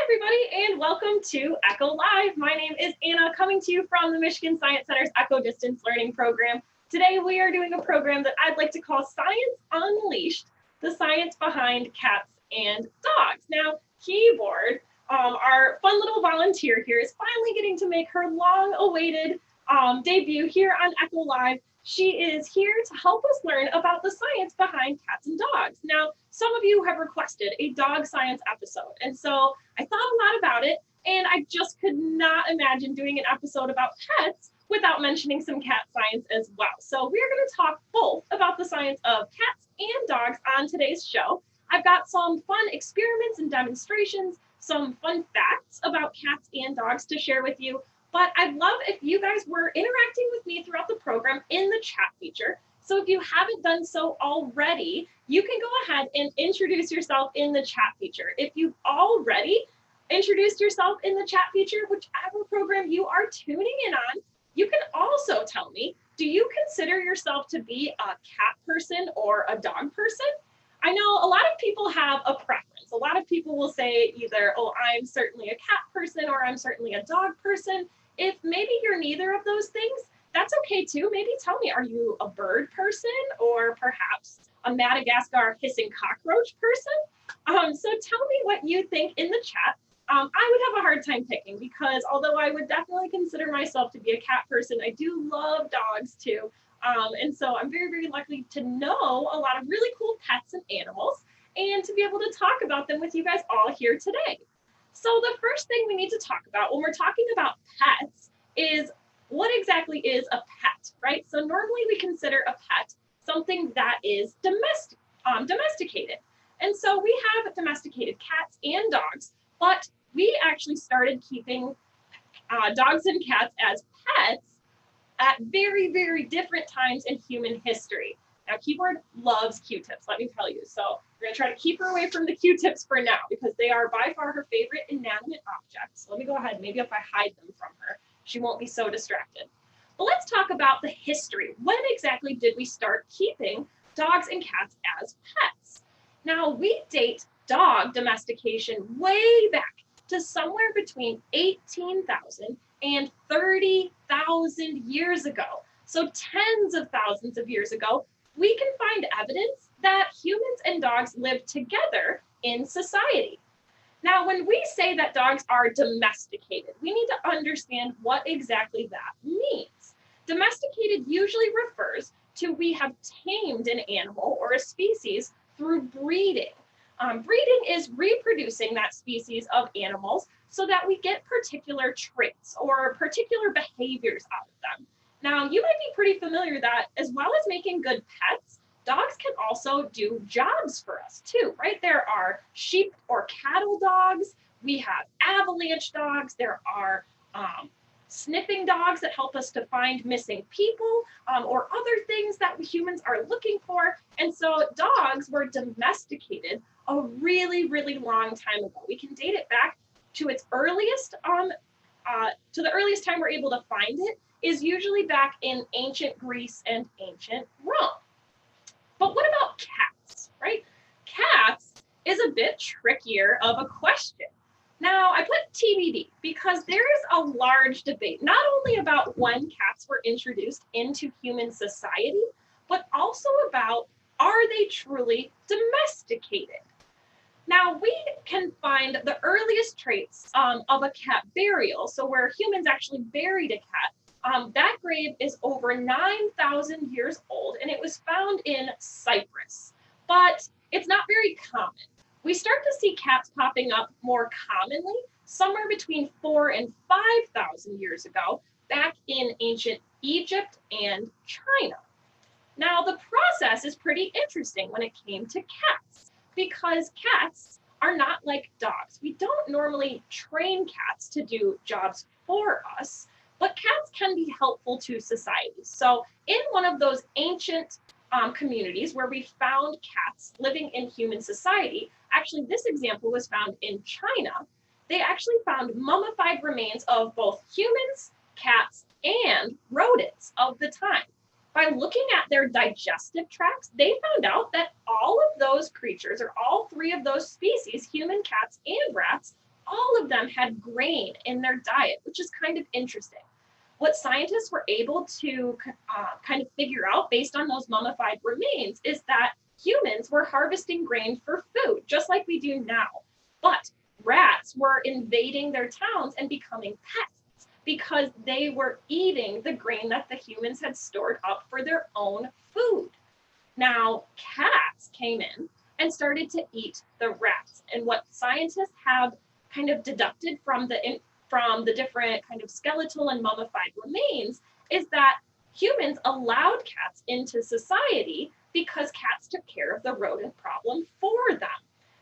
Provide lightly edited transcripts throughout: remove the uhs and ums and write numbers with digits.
Hi, everybody, and welcome to Echo Live. My name is Anna, coming to you from the Michigan Science Center's Echo Distance Learning Program. Today, we are doing a program that I'd like to call Science Unleashed, the science behind cats and dogs. Now, Keyboard, our fun little volunteer here, is finally getting to make her long-awaited debut here on Echo Live. She is here to help us learn about the science behind cats and dogs. Now, some of you have requested a dog science episode, and so I thought a lot about it, and I just could not imagine doing an episode about pets without mentioning some cat science as well. So we're going to talk both about the science of cats and dogs on today's show. I've got some fun experiments and demonstrations, some fun facts about cats and dogs to share with you. But I'd love if you guys were interacting with me throughout the program in the chat feature. So if you haven't done so already, you can go ahead and introduce yourself in the chat feature. If you've already introduced yourself in the chat feature, whichever program you are tuning in on, you can also tell me, do you consider yourself to be a cat person or a dog person? I know a lot of people have a preference. A lot of people will say either, oh, I'm certainly a cat person or I'm certainly a dog person. If maybe you're neither of those things, that's okay too. Maybe tell me, are you a bird person or perhaps a Madagascar hissing cockroach person? So tell me what you think in the chat. I would have a hard time picking because although I would definitely consider myself to be a cat person, I do love dogs too. And so I'm very, very lucky to know a lot of really cool pets and animals and to be able to talk about them with you guys all here today. So the first thing we need to talk about when we're talking about pets is what exactly is a pet, right? So normally we consider a pet something that is domesticated. And so we have domesticated cats and dogs, but we actually started keeping dogs and cats as pets at very, very different times in human history. Now, Keyboard loves Q-tips, let me tell you. So we're gonna try to keep her away from the Q-tips for now because they are by far her favorite inanimate objects. So let me go ahead, maybe if I hide them from her, she won't be so distracted. But let's talk about the history. When exactly did we start keeping dogs and cats as pets? Now, we date dog domestication way back to somewhere between 18,000 and 30,000 years ago. So tens of thousands of years ago, we can find evidence that humans and dogs live together in society. Now, when we say that dogs are domesticated, we need to understand what exactly that means. Domesticated usually refers to we have tamed an animal or a species through breeding. Breeding is reproducing that species of animals so that we get particular traits or particular behaviors out of them. Now, you might be pretty familiar that as well as making good pets, dogs can also do jobs for us too, right? There are sheep or cattle dogs. We have avalanche dogs. There are sniffing dogs that help us to find missing people or other things that humans are looking for. And so dogs were domesticated a really, really long time ago. We can date it back to its earliest, to the earliest time we're able to find it is usually back in ancient Greece and ancient Rome. But what about cats, right? Cats is a bit trickier of a question. Now, I put TBD because there is a large debate, not only about when cats were introduced into human society, but also about are they truly domesticated? Now, we can find the earliest traits of a cat burial, so where humans actually buried a cat. That grave is over 9,000 years old, and it was found in Cyprus, but it's not very common. We start to see cats popping up more commonly somewhere between 4,000 and 5,000 years ago, back in ancient Egypt and China. Now, the process is pretty interesting when it came to cats, because cats are not like dogs. We don't normally train cats to do jobs for us, but cats can be helpful to society. So in one of those ancient communities where we found cats living in human society, actually this example was found in China, they actually found mummified remains of both humans, cats, and rodents of the time. By looking at their digestive tracts, they found out that all of those creatures, or all three of those species, human, cats, and rats, all of them had grain in their diet, which is kind of interesting. What scientists were able to kind of figure out based on those mummified remains is that humans were harvesting grain for food, just like we do now. But rats were invading their towns and becoming pests because they were eating the grain that the humans had stored up for their own food. Now, cats came in and started to eat the rats. And what scientists have kind of deducted from the different kind of skeletal and mummified remains is that humans allowed cats into society because cats took care of the rodent problem for them.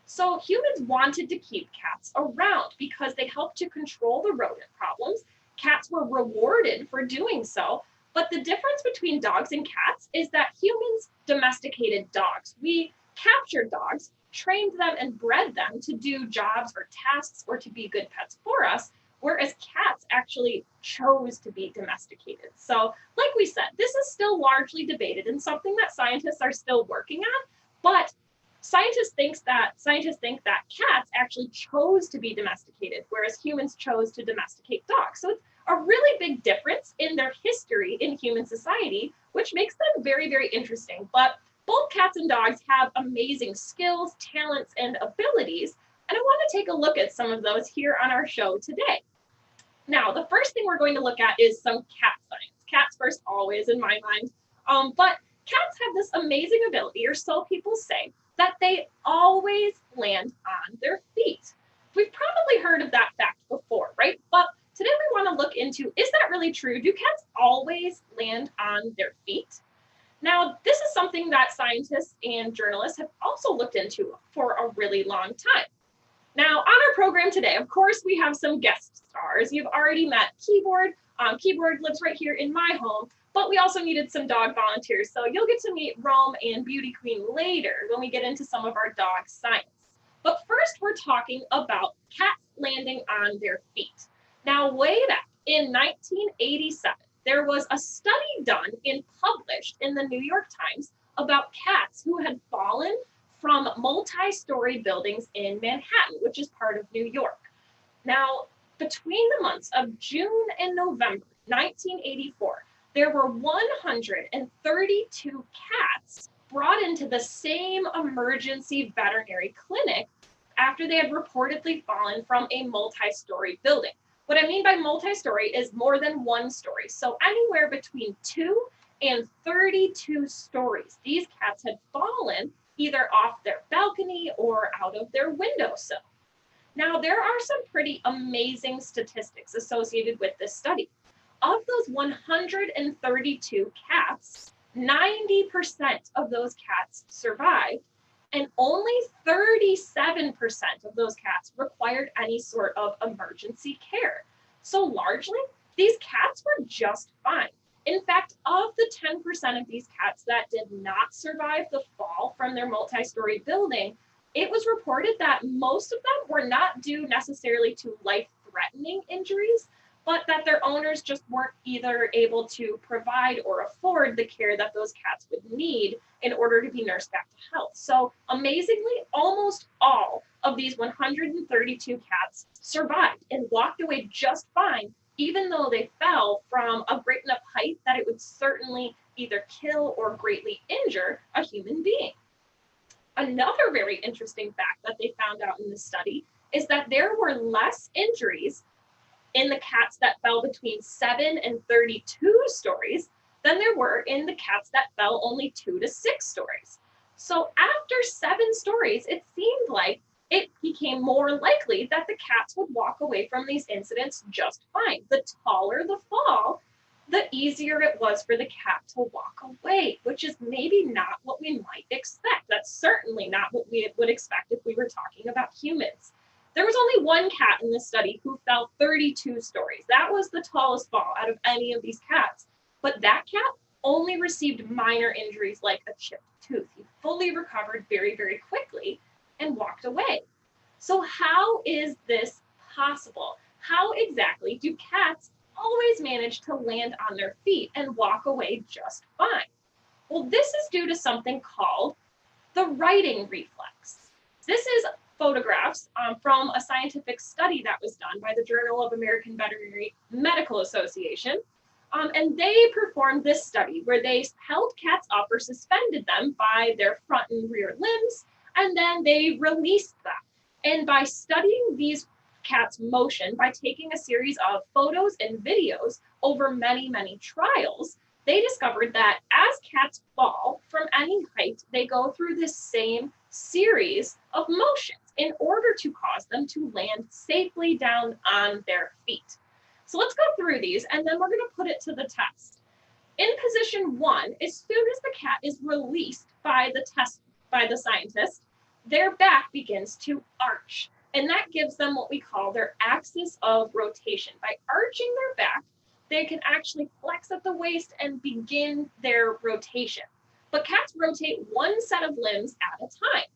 So humans wanted to keep cats around because they helped to control the rodent problems. Cats were rewarded for doing so. But the difference between dogs and cats is that humans domesticated dogs. We captured dogs, trained them and bred them to do jobs or tasks or to be good pets for us, whereas cats actually chose to be domesticated. So like we said, this is still largely debated and something that scientists are still working on, but scientists think that cats actually chose to be domesticated, whereas humans chose to domesticate dogs. So it's a really big difference in their history in human society, which makes them very, very interesting. But both cats and dogs have amazing skills, talents, and abilities, and I want to take a look at some of those here on our show today. Now, the first thing we're going to look at is some cat science. Cats first always in my mind. But cats have this amazing ability, or so people say, that they always land on their feet. We've probably heard of that fact before, right? But today we want to look into, is that really true? Do cats always land on their feet? Now, this is something that scientists and journalists have also looked into for a really long time. Now, on our program today, of course, we have some guest stars. You've already met Keyboard. Keyboard lives right here in my home, but we also needed some dog volunteers. So you'll get to meet Rome and Beauty Queen later when we get into some of our dog science. But first, we're talking about cats landing on their feet. Now, way back in 1987, there was a study done and published in the New York Times about cats who had fallen from multi-story buildings in Manhattan, which is part of New York. Now, between the months of June and November 1984, there were 132 cats brought into the same emergency veterinary clinic after they had reportedly fallen from a multi-story building. What I mean by multi-story is more than one story. So anywhere between 2 and 32 stories, these cats had fallen either off their balcony or out of their windowsill. Now, there are some pretty amazing statistics associated with this study. Of those 132 cats, 90% of those cats survived, and only 37% of those cats required any sort of emergency care. So largely, these cats were just fine. In fact, of the 10% of these cats that did not survive the fall from their multi-story building, it was reported that most of them were not due necessarily to life-threatening injuries, but that their owners just weren't either able to provide or afford the care that those cats would need in order to be nursed back to health. So amazingly, almost all of these 132 cats survived and walked away just fine, even though they fell from a great enough height that it would certainly either kill or greatly injure a human being. Another very interesting fact that they found out in this study is that there were less injuries in the cats that fell between 7 and 32 stories than there were in the cats that fell only 2 to 6 stories. So after 7 stories, it seemed like it became more likely that the cats would walk away from these incidents just fine. The taller the fall, the easier it was for the cat to walk away, which is maybe not what we might expect. That's certainly not what we would expect if we were talking about humans. There was only one cat in this study who fell 32 stories. That was the tallest fall out of any of these cats. But that cat only received minor injuries like a chipped tooth. He fully recovered very, very quickly and walked away. So how is this possible? How exactly do cats always manage to land on their feet and walk away just fine? Well, this is due to something called the righting reflex. This is photographs from a scientific study that was done by the Journal of American Veterinary Medical Association. And they performed this study where they held cats up or suspended them by their front and rear limbs, and then they released them. And by studying these cats' motion, by taking a series of photos and videos over many, many trials, they discovered that as cats fall from any height, they go through this same series of motions in order to cause them to land safely down on their feet. So let's go through these, and then we're going to put it to the test. In position 1, as soon as the cat is released by the scientist, their back begins to arch, and that gives them what we call their axis of rotation. By arching their back, they can actually flex at the waist and begin their rotation. But cats rotate one set of limbs at a time.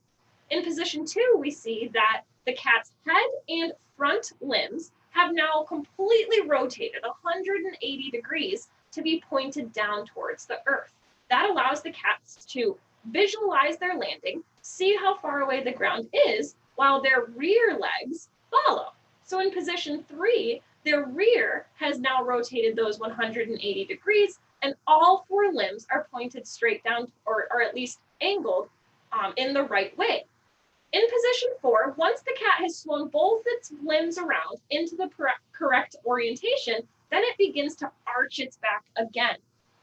In position 2, we see that the cat's head and front limbs have now completely rotated 180 degrees to be pointed down towards the earth. That allows the cats to visualize their landing, see how far away the ground is, while their rear legs follow. So in position 3, their rear has now rotated those 180 degrees, and all 4 limbs are pointed straight down, or at least angled in the right way. In position 4, once the cat has swung both its limbs around into the correct orientation, then it begins to arch its back again.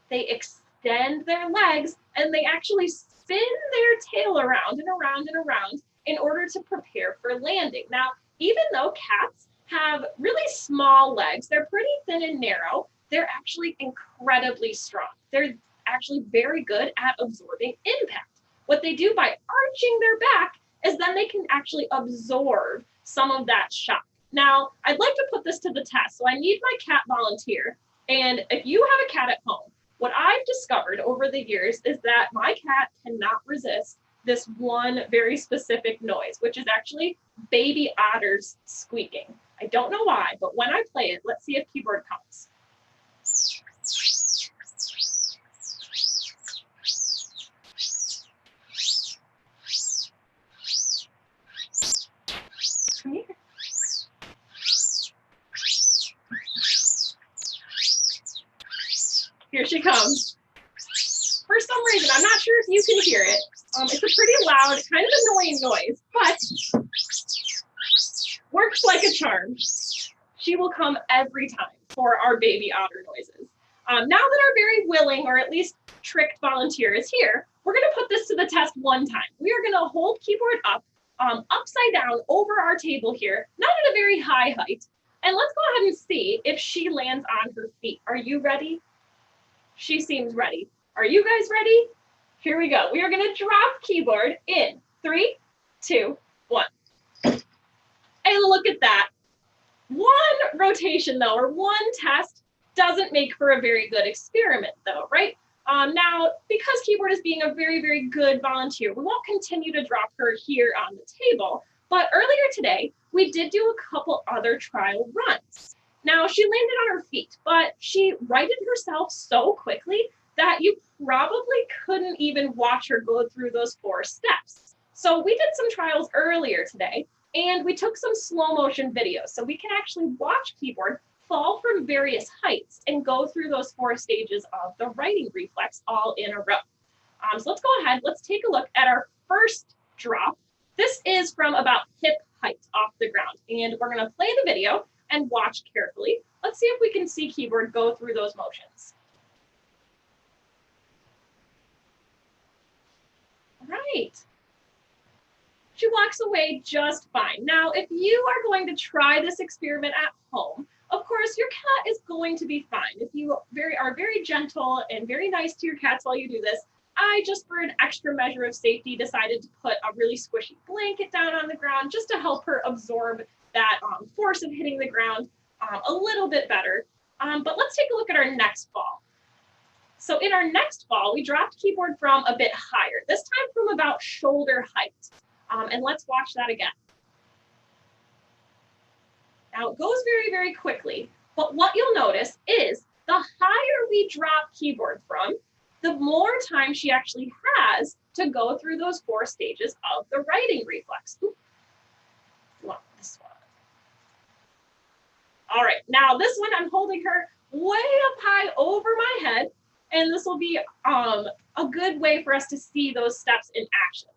They extend their legs, and they actually spin their tail around and around and around in order to prepare for landing. Now, even though cats have really small legs, they're pretty thin and narrow, they're actually incredibly strong. They're actually very good at absorbing impact. What they do by arching their back is then they can actually absorb some of that shock. Now, I'd like to put this to the test, so I need my cat volunteer. And if you have a cat at home, what I've discovered over the years is that my cat cannot resist this one very specific noise, which is actually baby otters squeaking. I don't know why, but when I play it, let's see if keyboard comes. Come here. Here she comes. For some reason, I'm not sure if you can hear it. It's a pretty loud, kind of annoying noise, but works like a charm. She will come every time for our baby otter noises. Now that our very willing, or at least tricked volunteer is here, we're going to put this to the test one time. We are going to hold keyboard up, upside down over our table here, not at a very high height. And let's go ahead and see if she lands on her feet. Are you ready? She seems ready. Are you guys ready? Here we go. We are going to drop keyboard in 3, 2, 1. And look at that. One rotation though, or one test doesn't make for a very good experiment though, right? Now, because keyboard is being a very, very good volunteer, we won't continue to drop her here on the table, but earlier today, we did do a couple other trial runs. Now, she landed on her feet, but she righted herself so quickly that you probably couldn't even watch her go through those 4 steps. So we did some trials earlier today, and we took some slow motion videos, so we can actually watch keyboard fall from various heights and go through those 4 stages of the righting reflex all in a row. So let's go ahead, let's take a look at our first drop. This is from about hip height off the ground, and we're gonna play the video and watch carefully. Let's see if we can see keyboard go through those motions. All right. She walks away just fine. Now, if you are going to try this experiment at home, of course, your cat is going to be fine. If you are very gentle and very nice to your cats while you do this, I just for an extra measure of safety decided to put a really squishy blanket down on the ground just to help her absorb that force of hitting the ground a little bit better. But let's take a look at our next fall. So in our next fall, we dropped keyboard from a bit higher, this time from about shoulder height. And let's watch that again. Now it goes very, very quickly, but what you'll notice is the higher we drop keyboard from, the more time she actually has to go through those 4 stages of the righting reflex. This one. All right, now this one, I'm holding her way up high over my head, and this will be a good way for us to see those steps in action.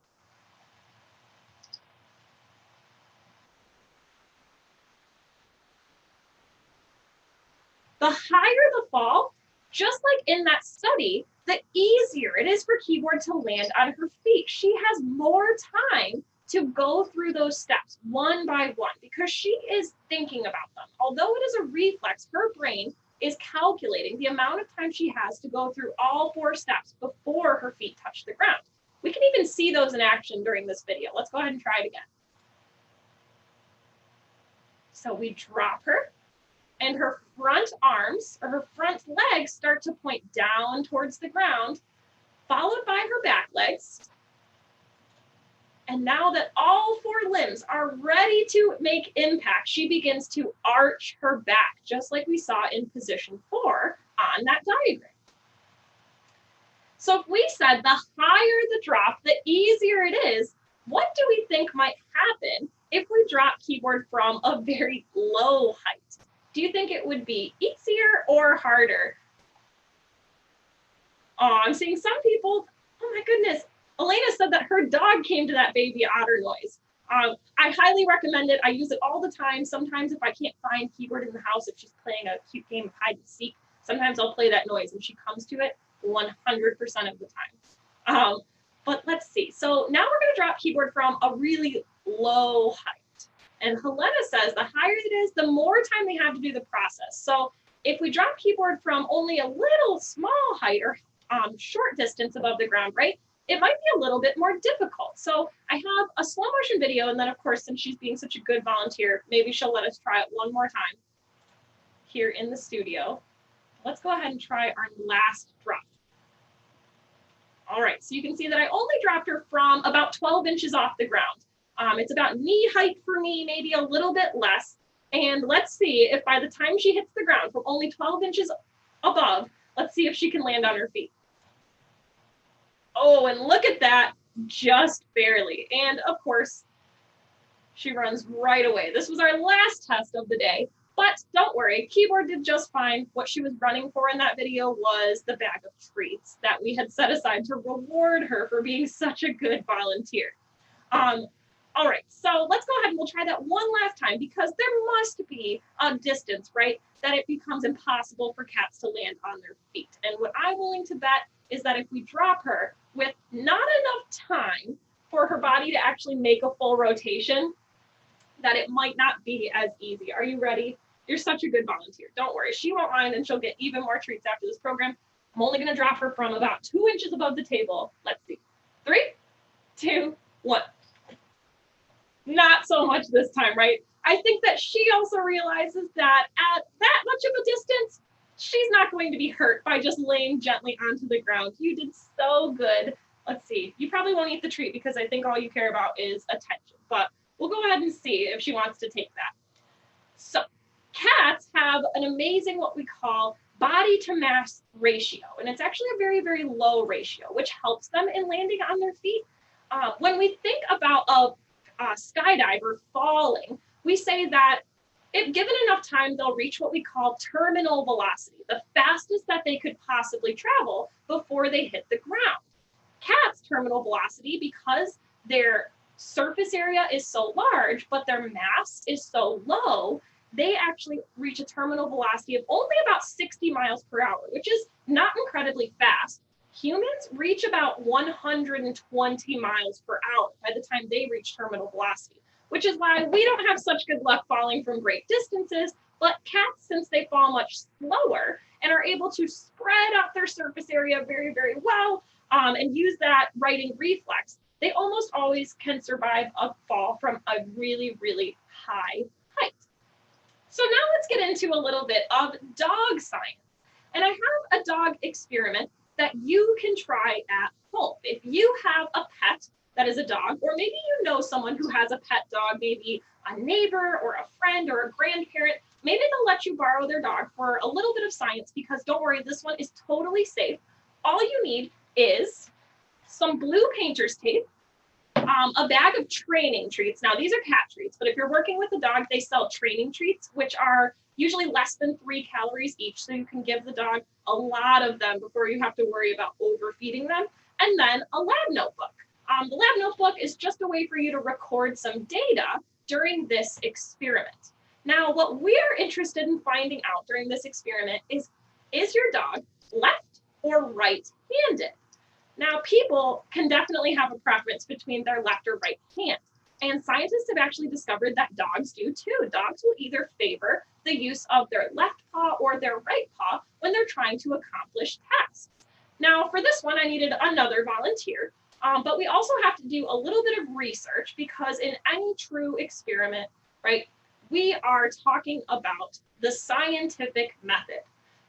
The higher the fall, just like in that study, the easier it is for Keyboard to land on her feet. She has more time to go through those steps one by one because she is thinking about them. Although it is a reflex, her brain is calculating the amount of time she has to go through all 4 steps before her feet touch the ground. We can even see those in action during this video. Let's go ahead and try it again. So we drop her, and her front arms or her front legs start to point down towards the ground, followed by her back legs. And now that all 4 limbs are ready to make impact, she begins to arch her back, just like we saw in position 4 on that diagram. So if we said the higher the drop, the easier it is, what do we think might happen if we drop Keyboard from a very low height? Do you think it would be easier or harder? Oh, I'm seeing some people, oh my goodness. Elena said that her dog came to that baby otter noise. I highly recommend it. I use it all the time. Sometimes if I can't find Keyboard in the house, if she's playing a cute game of hide and seek, sometimes I'll play that noise and she comes to it 100% of the time. But let's see. So now we're going to drop Keyboard from a really low height. And Helena says the higher it is, the more time they have to do the process. So if we drop Keyboard from only a little small height or short distance above the ground, right, it might be a little bit more difficult. So I have a slow motion video, and then of course, since she's being such a good volunteer, maybe she'll let us try it one more time here in the studio. Let's go ahead and try our last drop. All right, so you can see that I only dropped her from about 12 inches off the ground. It's about knee height for me, maybe a little bit less. And let's see if by the time she hits the ground from only 12 inches above, let's see if she can land on her feet. Oh, and look at that, just barely. And of course, she runs right away. This was our last test of the day, but don't worry, Keyboard did just fine. What she was running for in that video was the bag of treats that we had set aside to reward her for being such a good volunteer. All right, so let's go ahead and we'll try that one last time because there must be a distance, right, that it becomes impossible for cats to land on their feet. And what I'm willing to bet is that if we drop her with not enough time for her body to actually make a full rotation, that it might not be as easy. Are you ready? You're such a good volunteer. Don't worry, she won't mind and she'll get even more treats after this program. I'm only gonna drop her from about 2 inches above the table. Let's see, 3, 2, 1. Not so much this time, right? I think that she also realizes that at that much of a distance, she's not going to be hurt by just laying gently onto the ground. You did so good. Let's see, you probably won't eat the treat because I think all you care about is attention, but we'll go ahead and see if she wants to take that. So cats have an amazing, what we call body to mass ratio. And it's actually a very, very low ratio, which helps them in landing on their feet. When we think about a skydiver falling, we say that if given enough time, they'll reach what we call terminal velocity, the fastest that they could possibly travel before they hit the ground. Cats' terminal velocity, because their surface area is so large, but their mass is so low, they actually reach a terminal velocity of only about 60 miles per hour, which is not incredibly fast. Humans reach about 120 miles per hour by the time they reach terminal velocity, which is why we don't have such good luck falling from great distances, but cats, since they fall much slower and are able to spread out their surface area very, very well and use that righting reflex, they almost always can survive a fall from a really, really high height. So now let's get into a little bit of dog science. And I have a dog experiment that you can try at home. If you have a pet that is a dog, or maybe you know someone who has a pet dog, maybe a neighbor or a friend or a grandparent, maybe they'll let you borrow their dog for a little bit of science because don't worry, this one is totally safe. All you need is some blue painter's tape, A bag of training treats. Now, these are cat treats, but if you're working with a dog, they sell training treats, which are usually less than 3 calories each, so you can give the dog a lot of them before you have to worry about overfeeding them. And then a lab notebook. The lab notebook is just a way for you to record some data during this experiment. Now, what we're interested in finding out during this experiment is your dog left or right-handed? Now, people can definitely have a preference between their left or right hand. And scientists have actually discovered that dogs do too. Dogs will either favor the use of their left paw or their right paw when they're trying to accomplish tasks. Now, for this one, I needed another volunteer, but we also have to do a little bit of research because in any true experiment, right, we are talking about the scientific method.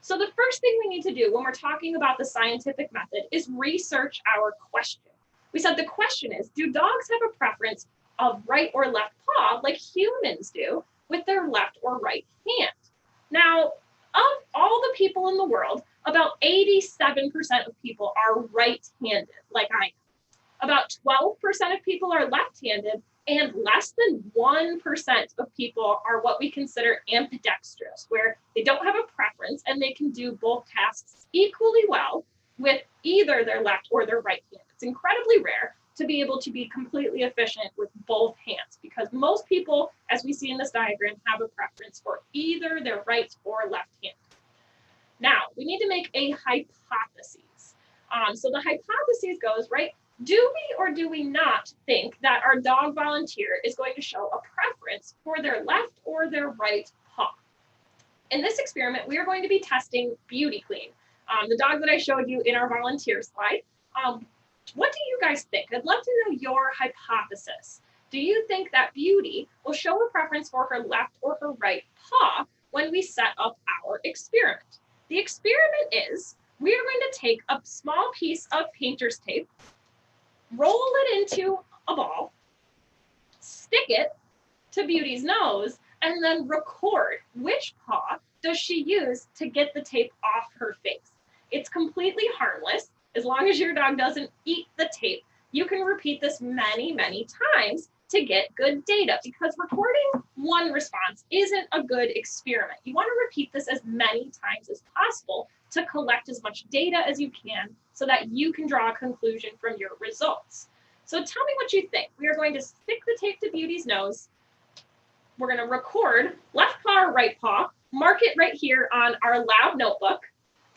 So the first thing we need to do when we're talking about the scientific method is research our question. We said the question is, do dogs have a preference of right or left paw like humans do with their left or right hand? Now, of all the people in the world, about 87% of people are right-handed, like I am. About 12% of people are left-handed, and less than 1% of people are what we consider ambidextrous, where they don't have a preference and they can do both tasks equally well with either their left or their right hand. It's incredibly rare to be able to be completely efficient with both hands because most people, as we see in this diagram, have a preference for either their right or left hand. Now, we need to make a hypothesis. So the hypothesis goes, right, do we or do we not think that our dog volunteer is going to show a preference for their left or their right paw? In this experiment, we are going to be testing Beauty Clean, the dog that I showed you in our volunteer slide. What do you guys think? I'd love to know your hypothesis. Do you think that Beauty will show a preference for her left or her right paw when we set up our experiment? The experiment is we are going to take a small piece of painter's tape, roll it into a ball, stick it to Beauty's nose, and then record which paw does she use to get the tape off her face. It's completely harmless. As long as your dog doesn't eat the tape, you can repeat this many, many times to get good data because recording one response isn't a good experiment. You want to repeat this as many times as possible to collect as much data as you can so that you can draw a conclusion from your results. So tell me what you think. We are going to stick the tape to Beauty's nose. We're going to record left paw or right paw, mark it right here on our lab notebook,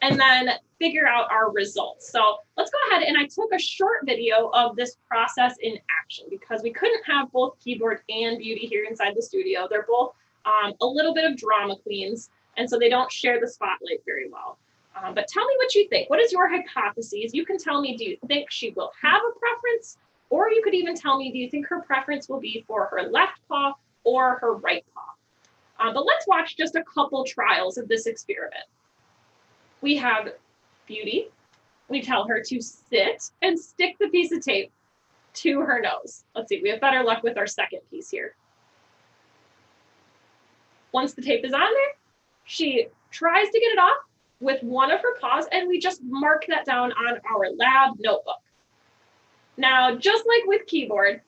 and then figure out our results. So let's go ahead, and I took a short video of this process in action because we couldn't have both Keyboard and Beauty here inside the studio. They're both a little bit of drama queens, and so they don't share the spotlight very well. But tell me what you think. What is your hypothesis? You can tell me, do you think she will have a preference? Or you could even tell me, do you think her preference will be for her left paw or her right paw? But let's watch just a couple trials of this experiment. We have Beauty. We tell her to sit and stick the piece of tape to her nose. Let's see, we have better luck with our second piece here. Once the tape is on there, she tries to get it off with one of her paws, and we just mark that down on our lab notebook. Now, just like with Keyboard,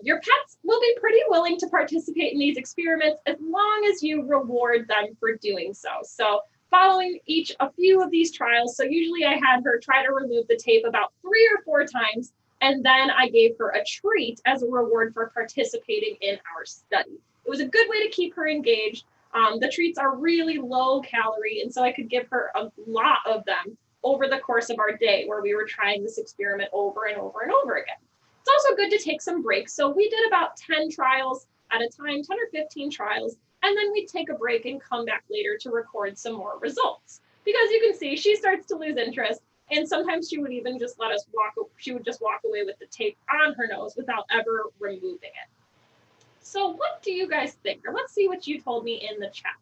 your pets will be pretty willing to participate in these experiments as long as you reward them for doing so. So following a few of these trials, so usually I had her try to remove the tape about 3 or 4 times, and then I gave her a treat as a reward for participating in our study. It was a good way to keep her engaged. The treats are really low calorie, and so I could give her a lot of them over the course of our day where we were trying this experiment over and over and over again. It's also good to take some breaks. So we did about 10 trials at a time, 10 or 15 trials, and then we'd take a break and come back later to record some more results. Because you can see she starts to lose interest, and sometimes she would even just let us she would just walk away with the tape on her nose without ever removing it. So what do you guys think? Or let's see what you told me in the chat.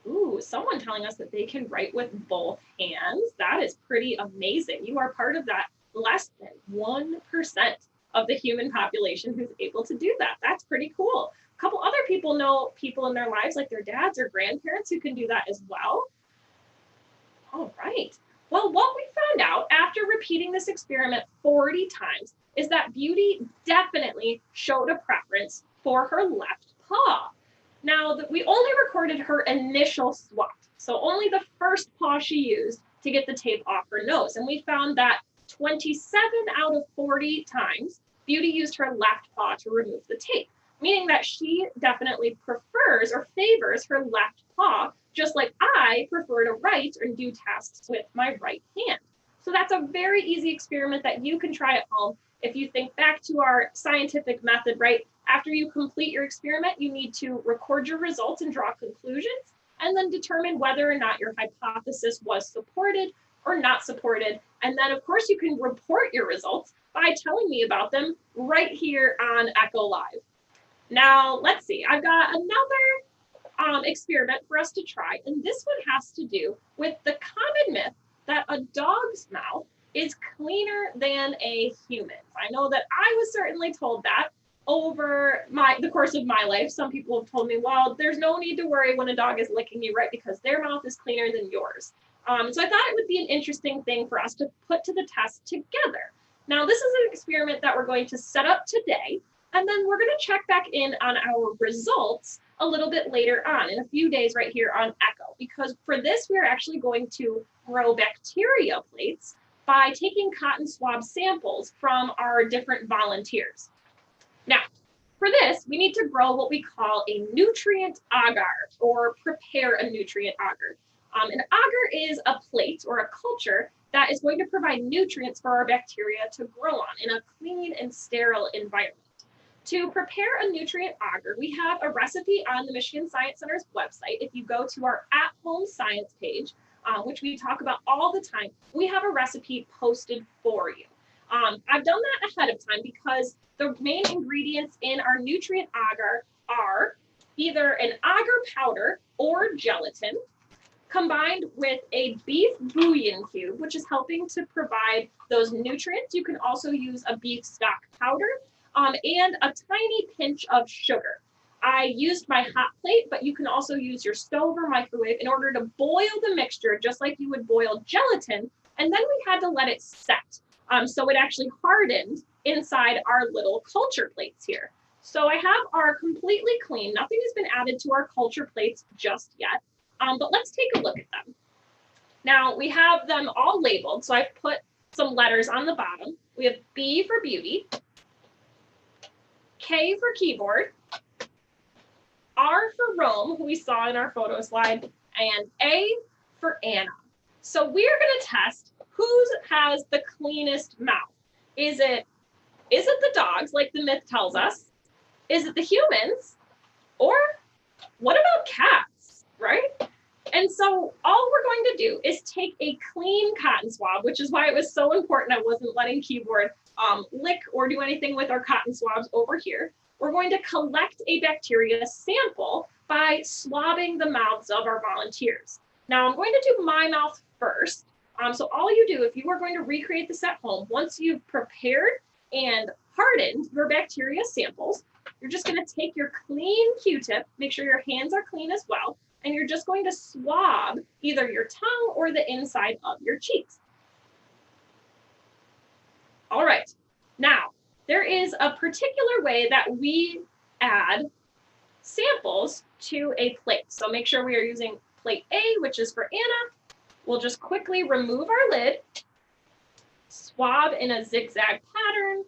Ooh, someone telling us that they can write with both hands. That is pretty amazing. You are part of that less than 1% of the human population who's able to do that. That's pretty cool. A couple other people know people in their lives, like their dads or grandparents, who can do that as well. All right. Well, what we found out after repeating this experiment 40 times is that Beauty definitely showed a preference for her left paw. Now, we only recorded her initial swat, so only the first paw she used to get the tape off her nose. And we found that 27 out of 40 times, Beauty used her left paw to remove the tape, meaning that she definitely prefers or favors her left paw, just like I prefer to write and do tasks with my right hand. So that's a very easy experiment that you can try at home. If you think back to our scientific method, right? After you complete your experiment, you need to record your results and draw conclusions, and then determine whether or not your hypothesis was supported or not supported. And then, of course, you can report your results by telling me about them right here on Echo Live. Now, let's see. I've got another experiment for us to try, and this one has to do with the common myth that a dog's mouth is cleaner than a human's. I know that I was certainly told that over the course of my life. Some people have told me, well, there's no need to worry when a dog is licking you, right? Because their mouth is cleaner than yours. So I thought it would be an interesting thing for us to put to the test together. Now, this is an experiment that we're going to set up today, and then we're going to check back in on our results a little bit later on in a few days right here on Echo, because for this, we're actually going to grow bacteria plates by taking cotton swab samples from our different volunteers. Now, for this, we need to grow what we call a nutrient agar, or prepare a nutrient agar. An agar is a plate or a culture that is going to provide nutrients for our bacteria to grow on in a clean and sterile environment. To prepare a nutrient agar, we have a recipe on the Michigan Science Center's website. If you go to our at-home science page, which we talk about all the time, we have a recipe posted for you. I've done that ahead of time because the main ingredients in our nutrient agar are either an agar powder or gelatin, combined with a beef bouillon cube, which is helping to provide those nutrients. You can also use a beef stock powder, and a tiny pinch of sugar. I used my hot plate, but you can also use your stove or microwave in order to boil the mixture, just like you would boil gelatin. And then we had to let it set. So it actually hardened inside our little culture plates here. So I have our completely clean, nothing has been added to our culture plates just yet, but let's take a look at them. Now we have them all labeled. So I've put some letters on the bottom. We have B for Beauty, K for Keyboard, R for Rome, who we saw in our photo slide, and A for Anna. So we're going to test who has the cleanest mouth. Is it the dogs, like the myth tells us? Is it the humans? Or what about cats, right? And so all we're going to do is take a clean cotton swab, which is why it was so important I wasn't letting Keyboard lick or do anything with our cotton swabs over here. We're going to collect a bacteria sample by swabbing the mouths of our volunteers. Now I'm going to do my mouth first. So all you do, if you are going to recreate this at home, once you've prepared and hardened your bacteria samples, you're just going to take your clean Q-tip, make sure your hands are clean as well, and you're just going to swab either your tongue or the inside of your cheeks. All right, now there is a particular way that we add samples to a plate. So make sure we are using plate A, which is for Anna. We'll just quickly remove our lid, swab in a zigzag pattern,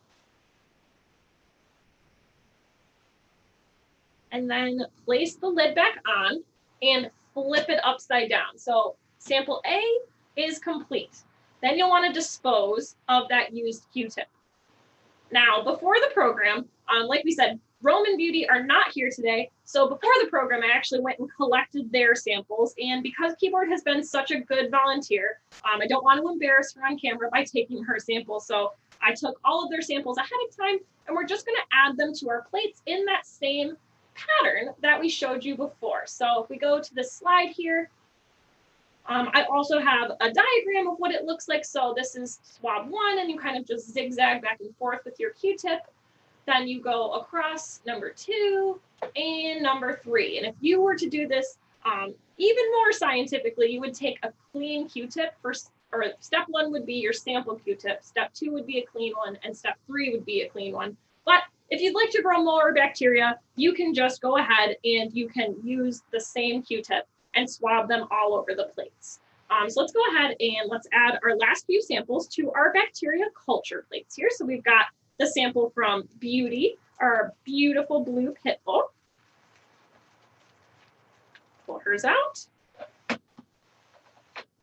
and then place the lid back on and flip it upside down. So sample A is complete. Then you'll want to dispose of that used Q-tip. Now, before the program, like we said, Rome and Beauty are not here today. So before the program, I actually went and collected their samples. And because Keyboard has been such a good volunteer, I don't want to embarrass her on camera by taking her samples. So I took all of their samples ahead of time, and we're just going to add them to our plates in that same pattern that we showed you before. So if we go to the slide here, I also have a diagram of what it looks like. So this is swab 1, and you kind of just zigzag back and forth with your Q-tip. Then you go across number 2 and number 3. And if you were to do this even more scientifically, you would take a clean Q-tip for or step 1 would be your sample Q-tip, step 2 would be a clean one, and step 3 would be a clean one. But if you'd like to grow more bacteria, you can just go ahead and you can use the same Q-tip and swab them all over the plates. So let's go ahead and let's add our last few samples to our bacteria culture plates here. So we've got the sample from Beauty, our beautiful blue pit bull. Pull hers out.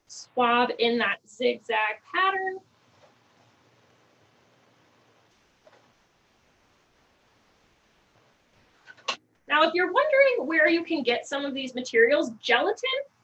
Swab in that zigzag pattern. Now, if you're wondering where you can get some of these materials, gelatin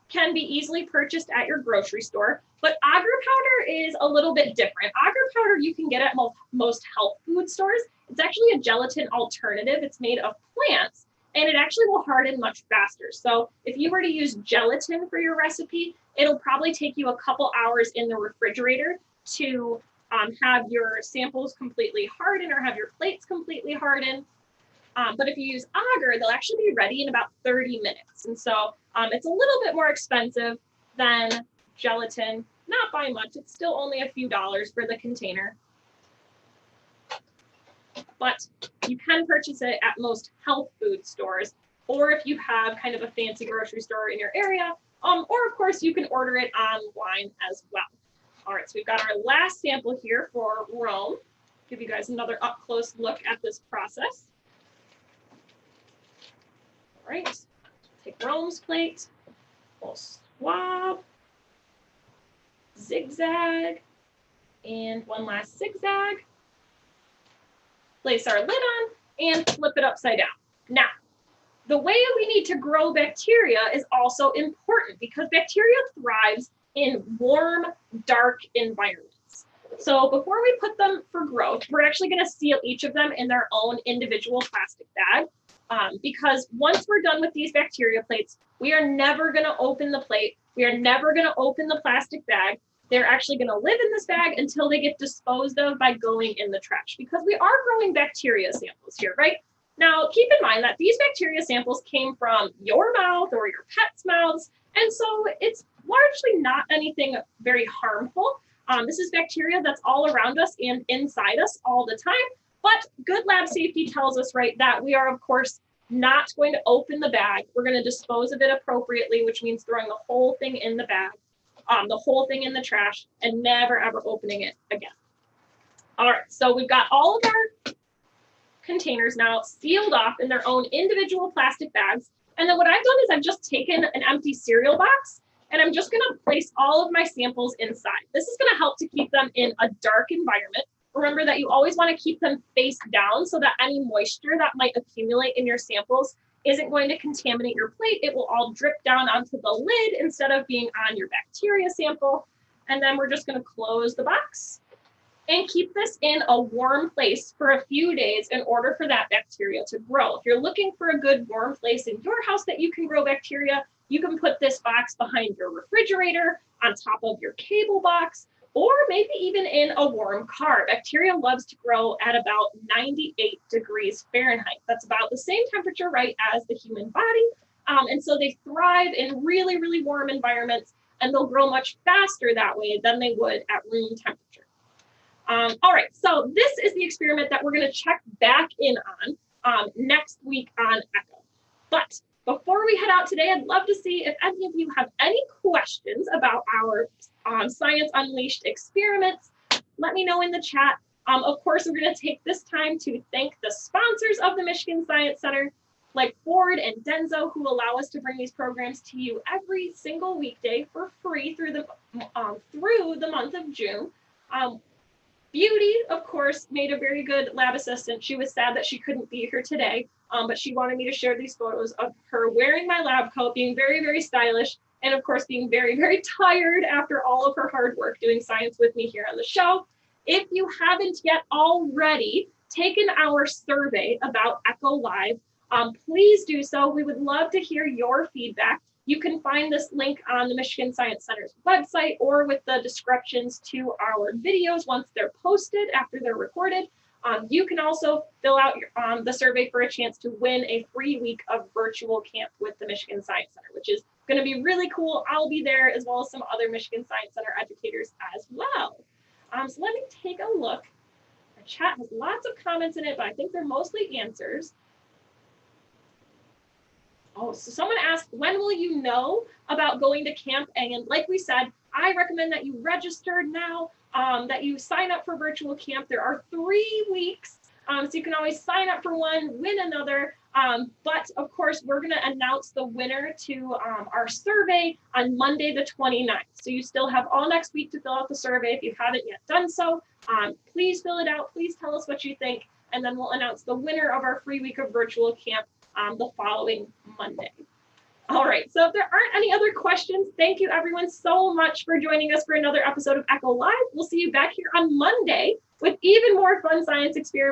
can be easily purchased at your grocery store, but agar powder is a little bit different. Agar powder you can get at most health food stores. It's actually a gelatin alternative. It's made of plants, and it actually will harden much faster. So if you were to use gelatin for your recipe, it'll probably take you a couple hours in the refrigerator to have your samples completely harden or have your plates completely harden. But if you use agar, they'll actually be ready in about 30 minutes. And so it's a little bit more expensive than gelatin, not by much. It's still only a few dollars for the container. But you can purchase it at most health food stores, or if you have kind of a fancy grocery store in your area, or of course you can order it online as well. All right, so we've got our last sample here for Rome. Give you guys another up close look at this process. All right, take Rome's plate, we'll swab, zigzag, and one last zigzag. Place our lid on and flip it upside down. Now, the way we need to grow bacteria is also important because bacteria thrives in warm, dark environments. So before we put them for growth, we're actually going to seal each of them in their own individual plastic bag. Because once we're done with these bacteria plates, we are never going to open the plate. We are never going to open the plastic bag. They're actually going to live in this bag until they get disposed of by going in the trash, because we are growing bacteria samples here, right? Now, keep in mind that these bacteria samples came from your mouth or your pet's mouths, and so it's largely not anything very harmful. This is bacteria that's all around us and inside us all the time. But good lab safety tells us, right, that we are, of course, not going to open the bag. We're going to dispose of it appropriately, which means throwing the whole thing in the bag, the whole thing in the trash, and never, ever opening it again. All right, so we've got all of our containers now sealed off in their own individual plastic bags. And then what I've done is I've just taken an empty cereal box, and I'm just going to place all of my samples inside. This is going to help to keep them in a dark environment. Remember that you always want to keep them face down so that any moisture that might accumulate in your samples isn't going to contaminate your plate. It will all drip down onto the lid instead of being on your bacteria sample. And then we're just going to close the box and keep this in a warm place for a few days in order for that bacteria to grow. If you're looking for a good warm place in your house that you can grow bacteria, you can put this box behind your refrigerator, on top of your cable box, or maybe even in a warm car. Bacteria loves to grow at about 98 degrees Fahrenheit. That's about the same temperature, right, as the human body. And so they thrive in really, really warm environments, and they'll grow much faster that way than they would at room temperature. All right, so this is the experiment that we're going to check back in on next week on Echo. But before we head out today, I'd love to see if any of you have any questions about our Science Unleashed experiments. Let me know in the chat. Of course, we're going to take this time to thank the sponsors of the Michigan Science Center, like Ford and Denso, who allow us to bring these programs to you every single weekday for free through the month of June. Beauty, of course, made a very good lab assistant. She was sad that she couldn't be here today, but she wanted me to share these photos of her wearing my lab coat, being very, very stylish, and of course, being very, very tired after all of her hard work doing science with me here on the show. If you haven't yet already taken our survey about Echo Live, please do so. We would love to hear your feedback. You can find this link on the Michigan Science Center's website or with the descriptions to our videos once they're posted after they're recorded. You can also fill out the survey for a chance to win a free week of virtual camp with the Michigan Science Center, which is going to be really cool. I'll be there as well as some other Michigan Science Center educators as well. So let me take a look. Our chat has lots of comments in it, but I think they're mostly answers. Oh, so someone asked, when will you know about going to camp? And like we said, I recommend that you register now, that you sign up for virtual camp. There are 3 weeks, so you can always sign up for one, win another. But of course, we're going to announce the winner to our survey on Monday, the 29th. So you still have all next week to fill out the survey. If you haven't yet done so, please fill it out. Please tell us what you think. And then we'll announce the winner of our free week of virtual camp the following Monday. All right, so if there aren't any other questions, thank you everyone so much for joining us for another episode of Echo Live. We'll see you back here on Monday with even more fun science experiments.